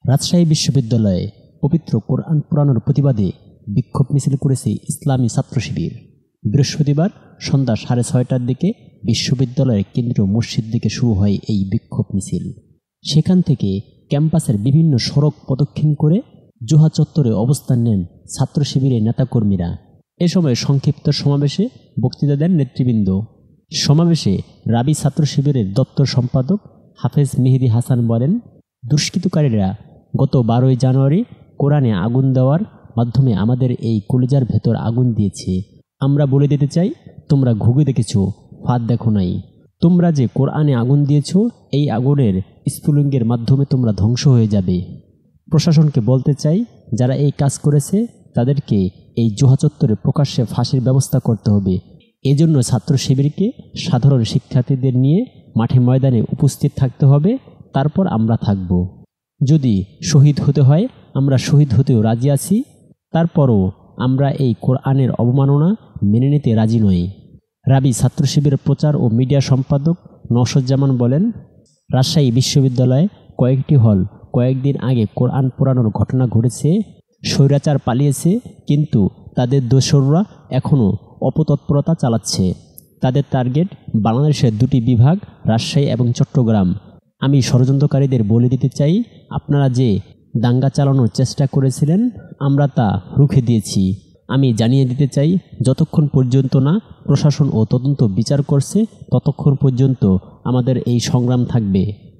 রাজশাহী বিশ্ববিদ্যালয়ে পবিত্র কোরআন পোড়ানোর প্রতিবাদে বিক্ষোভ মিছিল করেছে ইসলামী ছাত্র শিবির। বৃহস্পতিবার সন্ধ্যা 6:30টার দিকে বিশ্ববিদ্যালয়ের কেন্দ্রীয় মসজিদ থেকে শুরু হয় এই বিক্ষোভ মিছিল। সেখান থেকে ক্যাম্পাসের বিভিন্ন সড়ক প্রদক্ষিণ করে জোহা চত্বরে অবস্থান নেন ছাত্র শিবিরের নেতাকর্মীরা। এ সময় সংক্ষিপ্ত সমাবেশে বক্তৃতা দেন নেতৃবৃন্দ। সমাবেশে রাবি ছাত্র শিবিরের দপ্তর সম্পাদক হাফেজ মেহেদি হাসান বলেন, দুষ্কৃতকারীরা গত 12ই জানুয়ারি কোরআনে আগুন দেওয়ার মাধ্যমে আমাদের এই কলিজার ভেতর আগুন দিয়েছে। আমরা বলে দিতে চাই, তোমরা ঘুঘু দেখেছ, ফাঁদ দেখো নাই। তোমরা যে কোরআনে আগুন দিয়েছ, এই আগুনের স্ফুলিঙ্গের মাধ্যমে তোমরা ধ্বংস হয়ে যাবে। প্রশাসনকে বলতে চাই, যারা এই কাজ করেছে তাদেরকে এই জোহা চত্বরে প্রকাশ্যে ফাঁসির ব্যবস্থা করতে হবে। এজন্য ছাত্র শিবিরকে সাধারণ শিক্ষার্থীদের নিয়ে মাঠে ময়দানে উপস্থিত থাকতে হবে। তারপর আমরা থাকব। যদি শহীদ হতে হয় আমরা শহীদ হতেও রাজি আছি। তারপরও আমরা এই কোরআনের অবমাননা মেনে নিতে রাজি নই। রাবি ছাত্র শিবিরের প্রচার ও মিডিয়া সম্পাদক নওশাদজামান বলেন, রাজশাহী বিশ্ববিদ্যালয়ে কয়েকটি হল কয়েকদিন আগে কোরআন পোড়ানোর ঘটনা ঘটেছে। স্বৈরাচার পালিয়েছে, কিন্তু তাদের দোসররা এখনও অপতৎপরতা চালাচ্ছে। তাদের টার্গেট বাংলাদেশের দুটি বিভাগ, রাজশাহী এবং চট্টগ্রাম। আমি ষড়যন্ত্রকারীদের বলে দিতে চাই, আপনারা যে দাঙ্গা চালানোর চেষ্টা করেছিলেন আমরা তা রুখে দিয়েছি। আমি জানিয়ে দিতে চাই, যতক্ষণ পর্যন্ত না প্রশাসন ও তদন্ত বিচার করছে ততক্ষণ পর্যন্ত আমাদের এই সংগ্রাম থাকবে।